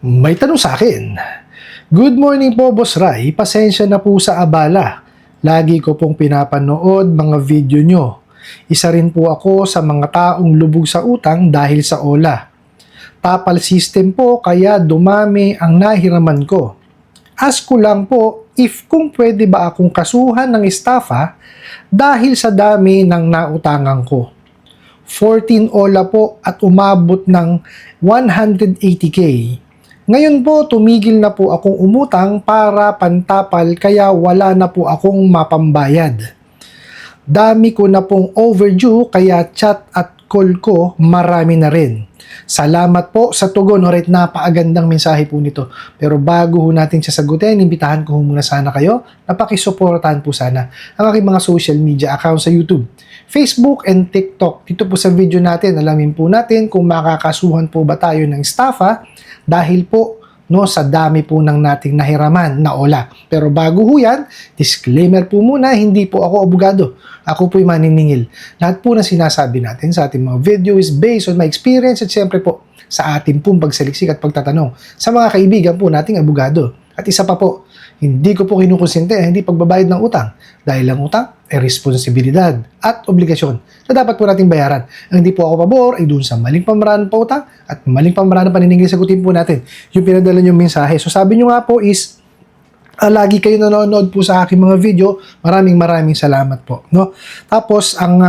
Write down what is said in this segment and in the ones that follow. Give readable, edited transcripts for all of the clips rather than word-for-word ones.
May tanong sa akin. Good morning po, Boss Ray. Pasensya na po sa abala. Lagi ko pong pinapanood mga video nyo. Isa rin po ako sa mga taong lubog sa utang dahil sa OLA. Tapal system po kaya dumami ang nahiraman ko. Ask ko lang po if kung pwede ba akong kasuhan ng estafa dahil sa dami ng nautangan ko. 14 OLA po at umabot ng 180k. Ngayon po, tumigil na po akong umutang para pantapal kaya wala na po akong mapambayad. Dami ko na pong overdue kaya chat at call ko marami na rin. Salamat po sa tugon. Alright, napakagandang mensahe po nito. Pero bago ho natin siya sagutin, imbitahan ko muna sana kayo na pakisuportahan po sana ang aking mga social media accounts sa YouTube, Facebook, and TikTok. Dito po sa video natin, alamin po natin kung makakasuhan po ba tayo ng estafa dahil po sa dami po ng nating nahiraman na OLA. Pero bago ho yan, disclaimer po muna, hindi po ako abogado. Ako po'y maniningil. Lahat po na sinasabi natin sa ating mga video is based on my experience at siyempre po sa ating pong pagsaliksik at pagtatanong sa mga kaibigan po nating abogado. At isa pa po, hindi ko po kinukonsente hindi pagbabayad ng utang dahil ang utang ay responsibilidad at obligasyon na dapat po natin bayaran. Ang hindi po ako pabor ay dun sa maling pamaraan ng utang at maling pamaraan ng paniningil, sagutin po natin yung pinadala niyong mensahe. So sabi niyo nga po is lagi kayo nanonood po sa aking mga video. Maraming salamat po, no? Tapos ang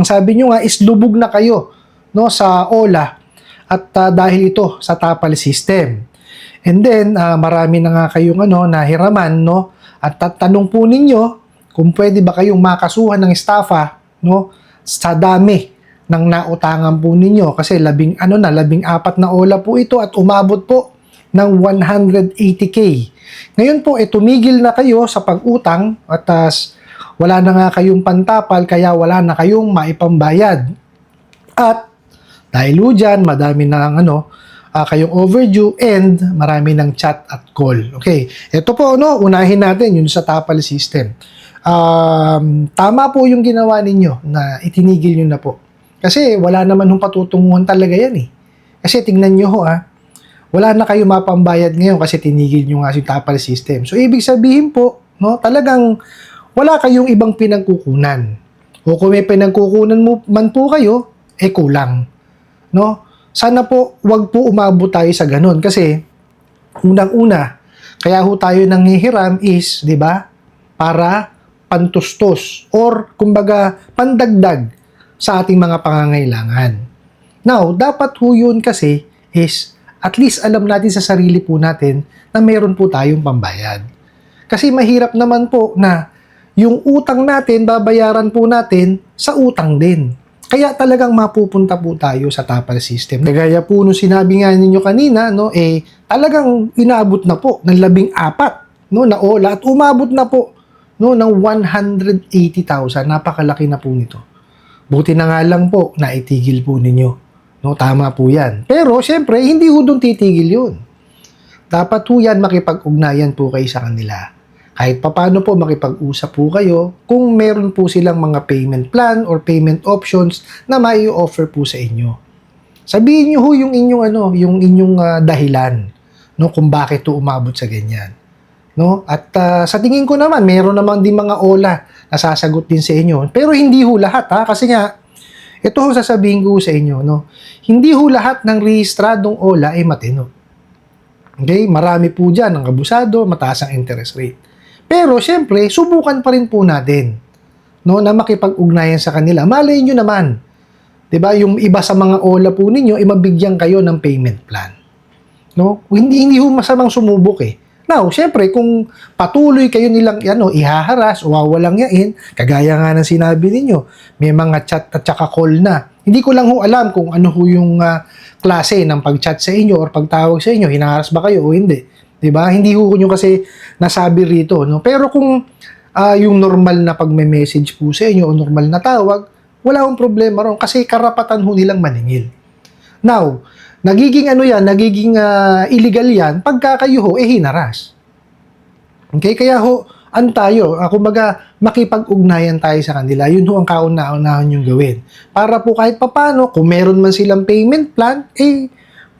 sabi niyo nga is lubog na kayo sa OLA at dahil ito sa tapal system. And then marami na nga kayong nahiraman, no? At tatanong po ninyo kung pwede ba kayong makasuhan ng estafa, sa dami ng nautangan po ninyo kasi 14 na OLA po ito at umabot po ng 180k. Ngayon po, tumigil na kayo sa pag-utang at wala na nga kayong pantapal kaya wala na kayong maipambayad. At dahil dyan, madami na kayong overdue and marami ng chat at call. Okay, ito po, unahin natin yun sa tapal system. Tama po yung ginawa ninyo na itinigil nyo na po. Kasi wala naman hong patutunguhan talaga yan eh. Kasi tingnan nyo wala na kayo mapambayad ngayon kasi tinigil nyo nga si tapal system. So, ibig sabihin po, talagang wala kayong ibang pinagkukunan. O kung may pinagkukunan man po kayo, kulang. Sana po, wag po umabot tayo sa ganun. Kasi, unang-una, kaya ho tayo nanghihiram is, di ba, para pantustos or, kumbaga, pandagdag sa ating mga pangangailangan. Now, dapat ho yun kasi is, at least alam natin sa sarili po natin na meron po tayong pambayad. Kasi mahirap naman po na yung utang natin, babayaran po natin sa utang din. Kaya talagang mapupunta po tayo sa tapal system. Kagaya po nung sinabi nga ninyo kanina, talagang inaabot na po ng 14 na OLA at umabot na po ng 180,000. Napakalaki na po nito. Buti na nga lang po na itigil po ninyo. Tama po yan. Pero, syempre, hindi ho doon titigil yun. Dapat ho yan makipag-ugnayan po kayo sa kanila. Kahit papano po makipag-usap po kayo kung meron po silang mga payment plan or payment options na mai-offer po sa inyo. Sabihin niyo ho yung inyong dahilan kung bakit to umabot sa ganyan. At sa tingin ko naman, meron naman din mga OLA na sasagot din sa inyo. Pero hindi ho lahat kasi nga ito ho sasabihin ko sa inyo, hindi ho lahat ng rehistradong OLA ay matino. Okay? Marami po dyan ang abusado, mataas ang interest rate. Pero, syempre, subukan pa rin po natin na makipag-ugnayan sa kanila. Malay nyo naman, diba, yung iba sa mga OLA po ninyo, mabigyan kayo ng payment plan. Hindi ho masamang sumubok Now, syempre, kung patuloy kayo nilang ihaharas o wawalang yain, kagaya nga ng sinabi ninyo, may mga chat at saka call na. Hindi ko lang ho alam kung ano ho yung klase ng pag-chat sa inyo or pagtawag sa inyo, hinaharas ba kayo o hindi. Diba? Hindi ho nyo kasi nasabi rito. Pero kung yung normal na pagme-message po sa inyo o normal na tawag, wala akong problema ron kasi karapatan ho nilang maningil. Now, nagiging illegal yan pagka kayo hinaras. Okay? Kaya kumbaga, makipag-ugnayan tayo sa kanila. Yun ho ang kauna-unahan yung gawin. Para po kahit papano, kung meron man silang payment plan,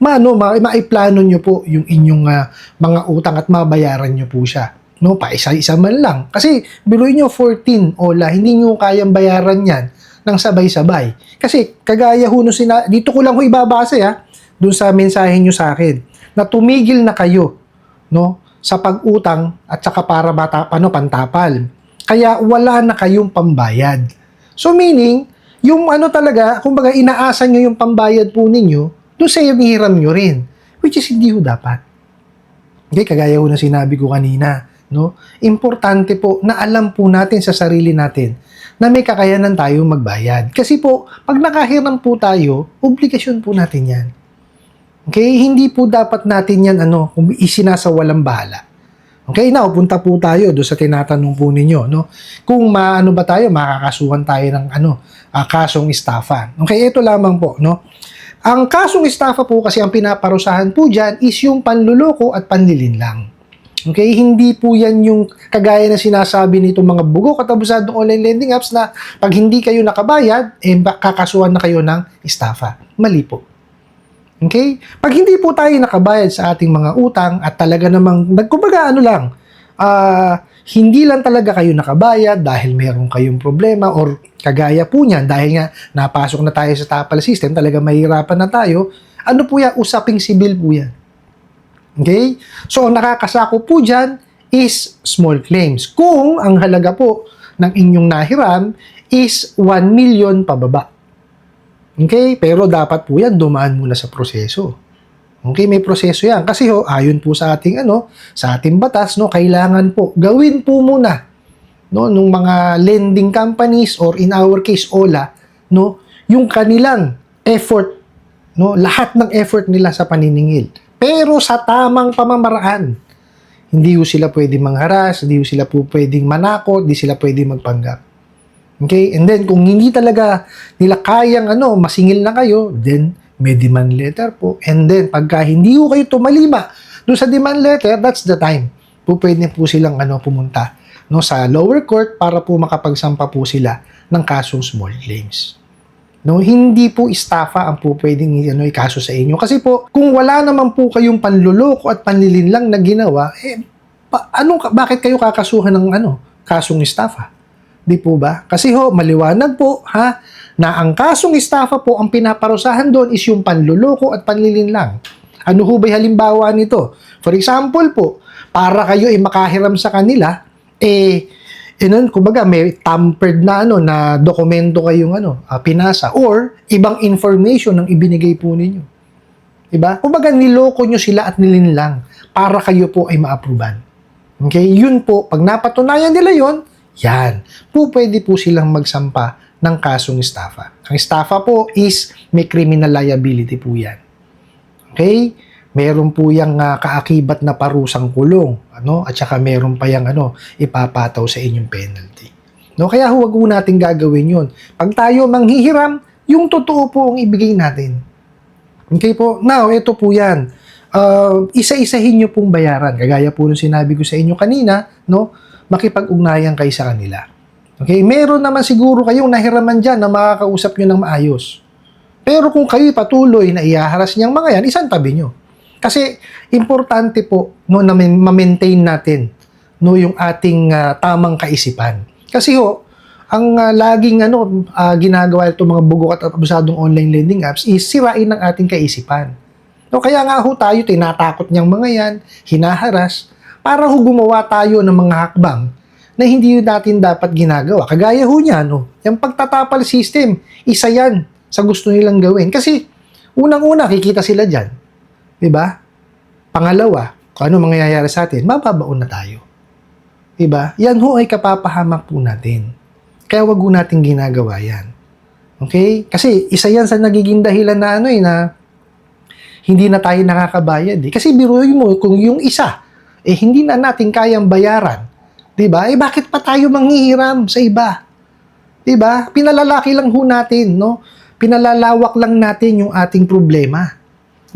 maiplano nyo po yung inyong mga utang at mabayaran nyo po siya. No, pa isa-isa man lang. Kasi biruin nyo 14 ola, hindi nyo kayang bayaran yan ng sabay-sabay. Kasi kagaya ho dito ko lang ho ibabase dun sa mensahe nyo sa akin, na tumigil na kayo, no, sa pag-utang at saka para pantapal. Kaya wala na kayong pambayad. So meaning, yung talaga, kumbaga inaasan nyo yung pambayad po ninyo, doon sa hinihiram nyo rin. Which is hindi ho dapat. Okay, kagaya ho na sinabi ko kanina, no? Importante po na alam po natin sa sarili natin na may kakayanan tayo magbayad. Kasi po, pag nakahiram po tayo, obligasyon po natin yan. Okay, hindi po dapat natin yan kung isinasawalang bahala. Okay, now punta po tayo do sa tinatanong po ninyo, no? Kung ba tayo, makakasuhan tayo ng kasong estafa. Okay, ito lamang po, no? Ang kasong estafa po kasi ang pinaparusahan po diyan is yung panluloko at panlilinlang. Okay, hindi po yan yung kagaya na sinasabi nitong mga bugok at abusadong online lending apps na pag hindi kayo nakabayad, kakasuhan na kayo ng estafa. Mali po. Okay? Pag hindi po tayo nakabayad sa ating mga utang at talaga namang, kumbaga hindi lang talaga kayo nakabayad dahil meron kayong problema or kagaya po niyan dahil nga napasok na tayo sa tapal system, talaga mahirapan na tayo, po yan? Usaping sibil po yan. Okay? So, ang nakakasako po dyan is small claims. Kung ang halaga po ng inyong nahiram is 1 million pababa. Okay? Pero dapat po yan dumaan muna sa proseso. Okay? May proseso yan. Kasi ayon po sa ating, sa ating batas, kailangan po gawin po muna, nung mga lending companies or in our case, OLA, yung kanilang effort, lahat ng effort nila sa paniningil. Pero sa tamang pamamaraan. Hindi sila pwedeng mangharas, hindi sila po pwedeng manakot, hindi sila pwedeng magpanggap. Okay? And then, kung hindi talaga nila kayang masingil na kayo, then may demand letter po. And then, pagka hindi kayo tumalima doon sa demand letter, that's the time. Pwede po silang pumunta sa lower court para po makapagsampa po sila ng kasong small claims. No, hindi po estafa ang po pwedeng ikaso sa inyo. Kasi po, kung wala naman po kayong panluloko at panlilinlang na ginawa, bakit kayo kakasuhan ng kasong estafa? Di po ba? Kasi maliwanag po, na ang kasong estafa po, ang pinaparusahan doon is yung panluloko at panlilinlang. Ano ho ba'y halimbawa nito? For example po, para kayo makahiram sa kanila, kumbaga may tampered na dokumento kayong pinasa or ibang information ang ibinigay po ninyo. Diba? Kumbaga niloko nyo sila at nilinlang para kayo po ay ma-approvean. Okay? Yun po, pag napatunayan nila yon, yan. Pwede po silang magsampa ng kasong estafa. Ang estafa po is may criminal liability po yan. Okay? Meron po yung kaakibat na parusang kulong, at saka meron pa yung ipapataw sa inyong penalty. No, kaya huwag po natin gagawin 'yon. Pag tayo manghihiram, yung totoo po ang ibigay natin. Okay po? Now, ito po 'yan. Isa-isahin niyo pong bayaran. Kagaya po ng sinabi ko sa inyo kanina, makipag-ugnayan kayo sa kanila. Okay? Meron naman siguro kayong nahiraman diyan na makakausap niyo ng maayos. Pero kung kayo patuloy na ihaharas niyang mga yan, isantabi niyo. Kasi importante po na ma-maintain natin yung ating tamang kaisipan. Kasi ang laging ginagawa itong mga bugok at abusadong online lending apps is sirain ng ating kaisipan. No, kaya nga tayo tinatakot niyang mga yan, hinaharas, para gumawa tayo ng mga hakbang na hindi natin dapat ginagawa. Kagaya niyan, yung pagtatapal system, isa yan sa gusto nilang gawin. Kasi unang-una, kikita sila dyan. Diba? Pangalawa, kung ano mangyayari sa atin, mababaon na tayo. Diba? Yan ay kapapahamak po natin. Kaya wag natin ginagawa yan. Okay? Kasi isa yan sa nagiging dahilan na na hindi na tayo nakakabayad. Kasi biruin mo, kung yung isa, hindi na natin kayang bayaran. Diba? Bakit pa tayo manghihiram sa iba? Diba? Pinalalaki lang natin, Pinalalawak lang natin yung ating problema.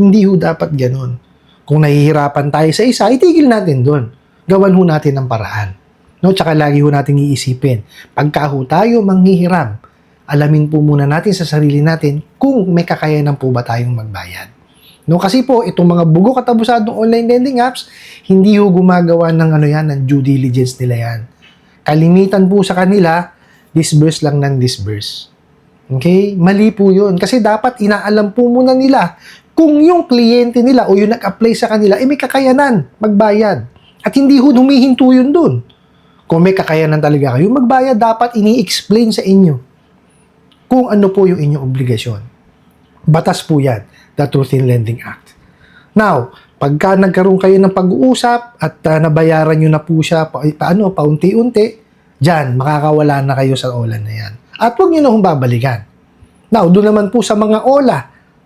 Hindi dapat ganun. Kung nahihirapan tayo sa isa, itigil natin doon. Gawan natin ng paraan. Tsaka lagi natin iisipin. Pagka tayo manghihiram, alamin po muna natin sa sarili natin kung may kakayanan po ba tayong magbayad. No, kasi po itong mga bugo katabusadong online lending apps, hindi ho gumagawa ng ng due diligence nila yan. Kalimitan po sa kanila, disburse lang ng disburse. Okay? Mali po yun. Kasi dapat inaalam po muna nila kung yung kliyente nila o yung nag-apply sa kanila, may kakayanan magbayad. At hindi ho humihinto yun dun. Kung may kakayanan talaga kayo, magbayad, dapat ini-explain sa inyo kung ano po yung inyong obligasyon. Batas po yan, the Truth in Lending Act. Now, pagka nagkaroon kayo ng pag-uusap at nabayaran nyo na po siya paunti-unti, dyan, makakawala na kayo sa OLA na yan. At huwag nyo na hong babalikan. Now, doon naman po sa mga OLA,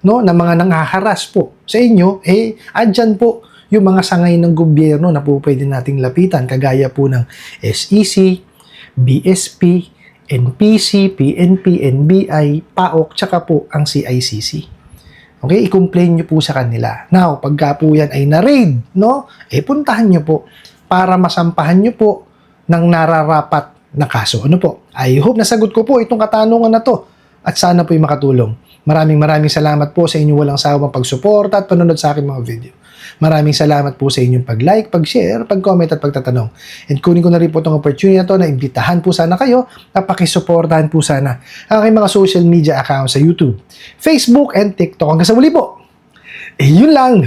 no, na mga nanghaharas po sa inyo, andyan po yung mga sangay ng gobyerno na po pwede nating lapitan, kagaya po ng SEC, BSP, NPC, PNP, NBI, PAOK, tsaka po ang CICC. Okay, i-complain nyo po sa kanila. Now, pagka po yan ay na-raid, no, puntahan nyo po para masampahan nyo po ng nararapat na kaso. Ano po? I hope nasagot ko po itong katanungan na to at sana po'y makatulong. Maraming salamat po sa inyong walang sawang pagsuporta at panonood sa aking mga video. Maraming salamat po sa inyong pag-like, pag-share, pag-comment at pagtatanong. And kunin ko na rin po itong opportunity na to na imbitahan po sana kayo na pakisuportahan po sana ang aking mga social media accounts sa YouTube, Facebook, and TikTok. Hanggang sa muli po. Yun lang.